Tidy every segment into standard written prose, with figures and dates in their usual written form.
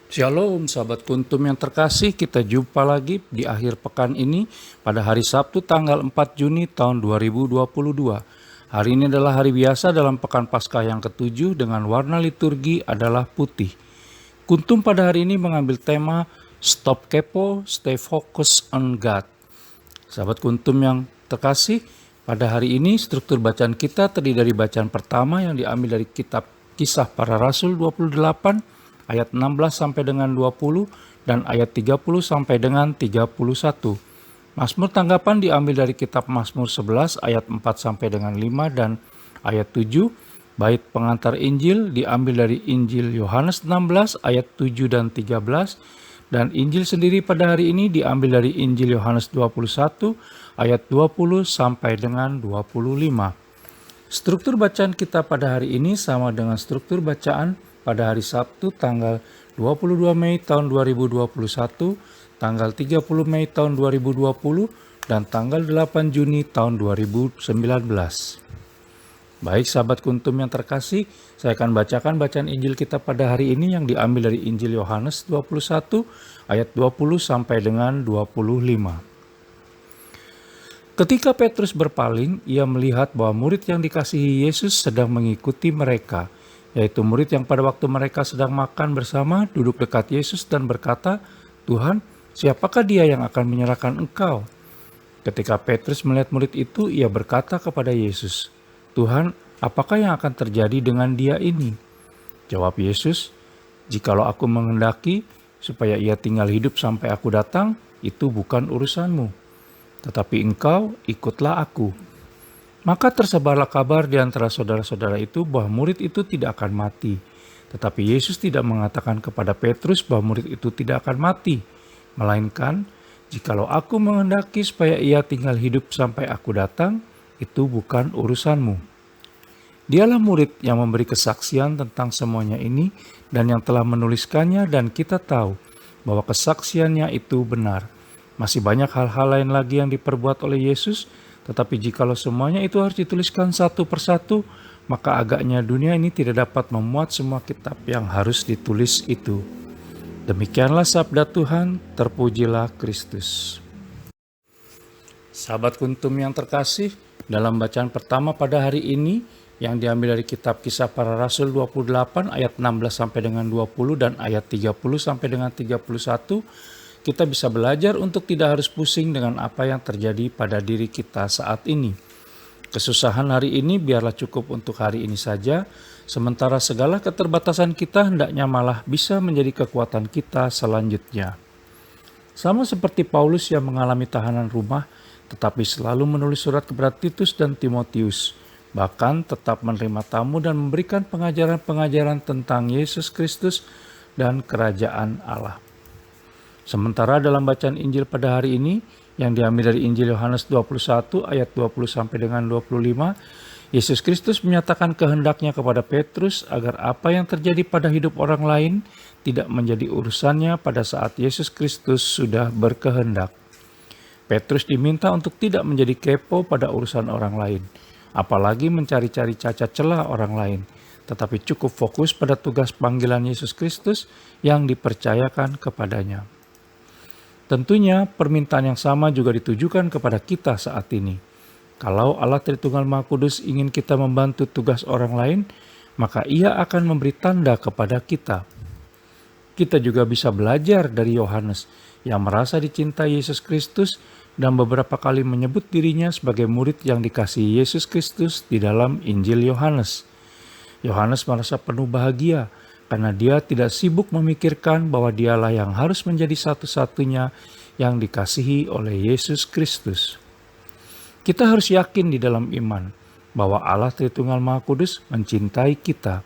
Shalom sahabat Kuntum yang terkasih, kita jumpa lagi di akhir pekan ini pada hari Sabtu tanggal 4 Juni tahun 2022. Hari ini adalah hari biasa dalam pekan Paskah yang ketujuh dengan warna liturgi adalah putih. Kuntum pada hari ini mengambil tema Stop Kepo, Stay Focus on God. Sahabat Kuntum yang terkasih, pada hari ini struktur bacaan kita terdiri dari bacaan pertama yang diambil dari kitab Kisah Para Rasul 28 ayat 16 sampai dengan 20 dan ayat 30 sampai dengan 31. Mazmur tanggapan diambil dari kitab Mazmur 11 ayat 4 sampai dengan 5 dan ayat 7. Bait pengantar Injil diambil dari Injil Yohanes 16 ayat 7 dan 13. Dan Injil sendiri pada hari ini diambil dari Injil Yohanes 21 ayat 20 sampai dengan 25. Struktur bacaan kita pada hari ini sama dengan struktur bacaan pada hari Sabtu tanggal 22 Mei tahun 2021, tanggal 30 Mei tahun 2020, dan tanggal 8 Juni tahun 2019. Baik sahabat Kuntum yang terkasih, saya akan bacakan bacaan Injil kita pada hari ini yang diambil dari Injil Yohanes 21 ayat 20 sampai dengan 25. Ketika Petrus berpaling, ia melihat bahwa murid yang dikasihi Yesus sedang mengikuti mereka, yaitu murid yang pada waktu mereka sedang makan bersama duduk dekat Yesus dan berkata, "Tuhan, siapakah dia yang akan menyerahkan Engkau?" Ketika Petrus melihat murid itu, ia berkata kepada Yesus, "Tuhan, apakah yang akan terjadi dengan dia ini?" Jawab Yesus, "Jikalau aku menghendaki supaya ia tinggal hidup sampai aku datang, itu bukan urusanmu. Tetapi engkau ikutlah aku." Maka tersebarlah kabar di antara saudara-saudara itu bahwa murid itu tidak akan mati. Tetapi Yesus tidak mengatakan kepada Petrus bahwa murid itu tidak akan mati, melainkan, "Jikalau aku menghendaki supaya ia tinggal hidup sampai aku datang, itu bukan urusanmu." Dialah murid yang memberi kesaksian tentang semuanya ini dan yang telah menuliskannya, dan kita tahu bahwa kesaksiannya itu benar. Masih banyak hal-hal lain lagi yang diperbuat oleh Yesus, tetapi jikalau semuanya itu harus dituliskan satu persatu, maka agaknya dunia ini tidak dapat memuat semua kitab yang harus ditulis itu. Demikianlah sabda Tuhan, terpujilah Kristus. Sahabat Kuntum yang terkasih, dalam bacaan pertama pada hari ini yang diambil dari kitab Kisah Para Rasul 28 ayat 16 sampai dengan 20 dan ayat 30 sampai dengan 31, kita bisa belajar untuk tidak harus pusing dengan apa yang terjadi pada diri kita saat ini. Kesusahan hari ini biarlah cukup untuk hari ini saja, sementara segala keterbatasan kita hendaknya malah bisa menjadi kekuatan kita selanjutnya. Sama seperti Paulus yang mengalami tahanan rumah, tetapi selalu menulis surat kepada Titus dan Timotius, bahkan tetap menerima tamu dan memberikan pengajaran-pengajaran tentang Yesus Kristus dan kerajaan Allah. Sementara dalam bacaan Injil pada hari ini yang diambil dari Injil Yohanes 21 ayat 20 sampai dengan 25, Yesus Kristus menyatakan kehendaknya kepada Petrus agar apa yang terjadi pada hidup orang lain tidak menjadi urusannya pada saat Yesus Kristus sudah berkehendak. Petrus diminta untuk tidak menjadi kepo pada urusan orang lain, apalagi mencari-cari cacat celah orang lain, tetapi cukup fokus pada tugas panggilan Yesus Kristus yang dipercayakan kepadanya. Tentunya permintaan yang sama juga ditujukan kepada kita saat ini. Kalau Allah Tritunggal Maha Kudus ingin kita membantu tugas orang lain, maka Ia akan memberi tanda kepada kita. Kita juga bisa belajar dari Yohanes yang merasa dicintai Yesus Kristus dan beberapa kali menyebut dirinya sebagai murid yang dikasihi Yesus Kristus di dalam Injil Yohanes. Yohanes merasa penuh bahagia karena dia tidak sibuk memikirkan bahwa dialah yang harus menjadi satu-satunya yang dikasihi oleh Yesus Kristus. Kita harus yakin di dalam iman bahwa Allah Tritunggal Maha Kudus mencintai kita.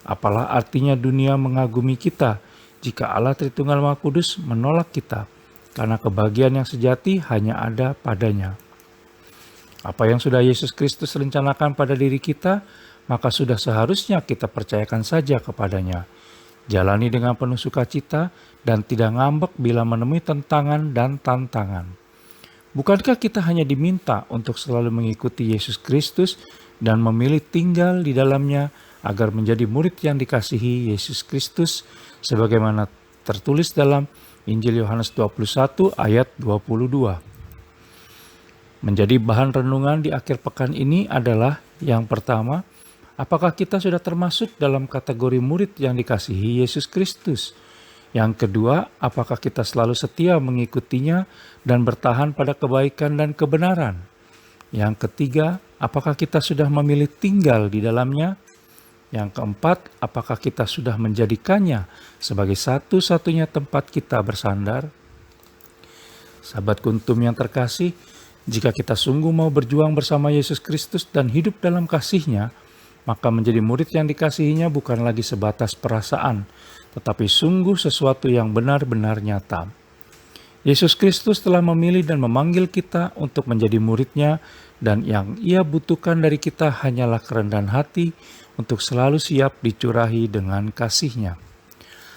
Apalah artinya dunia mengagumi kita jika Allah Tritunggal Maha Kudus menolak kita, karena kebahagiaan yang sejati hanya ada padanya. Apa yang sudah Yesus Kristus rencanakan pada diri kita, maka sudah seharusnya kita percayakan saja kepadanya. Jalani dengan penuh sukacita dan tidak ngambek bila menemui tentangan dan tantangan. Bukankah kita hanya diminta untuk selalu mengikuti Yesus Kristus dan memilih tinggal di dalamnya agar menjadi murid yang dikasihi Yesus Kristus sebagaimana tertulis dalam Injil Yohanes 21 ayat 22. Menjadi bahan renungan di akhir pekan ini adalah yang pertama, apakah kita sudah termasuk dalam kategori murid yang dikasihi Yesus Kristus? Yang kedua, apakah kita selalu setia mengikutinya dan bertahan pada kebaikan dan kebenaran? Yang ketiga, apakah kita sudah memilih tinggal di dalamnya? Yang keempat, apakah kita sudah menjadikannya sebagai satu-satunya tempat kita bersandar? Sahabat Kuntum yang terkasih, jika kita sungguh mau berjuang bersama Yesus Kristus dan hidup dalam kasih-Nya, maka menjadi murid yang dikasihinya bukan lagi sebatas perasaan, tetapi sungguh sesuatu yang benar-benar nyata. Yesus Kristus telah memilih dan memanggil kita untuk menjadi murid-Nya, dan yang Ia butuhkan dari kita hanyalah kerendahan hati untuk selalu siap dicurahi dengan kasih-Nya.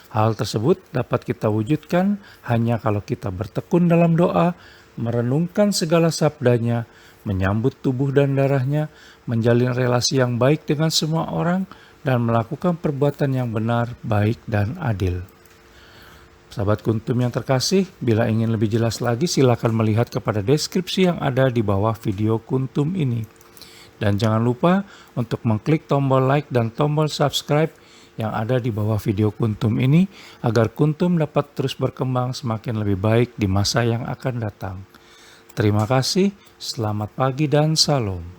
Hal tersebut dapat kita wujudkan hanya kalau kita bertekun dalam doa, merenungkan segala sabda-Nya, menyambut tubuh dan darah-Nya, menjalin relasi yang baik dengan semua orang, dan melakukan perbuatan yang benar, baik, dan adil. Sahabat Kuntum yang terkasih, bila ingin lebih jelas lagi silakan melihat kepada deskripsi yang ada di bawah video Kuntum ini. Dan jangan lupa untuk mengklik tombol like dan tombol subscribe yang ada di bawah video Kuntum ini agar Kuntum dapat terus berkembang semakin lebih baik di masa yang akan datang. Terima kasih, selamat pagi dan salam.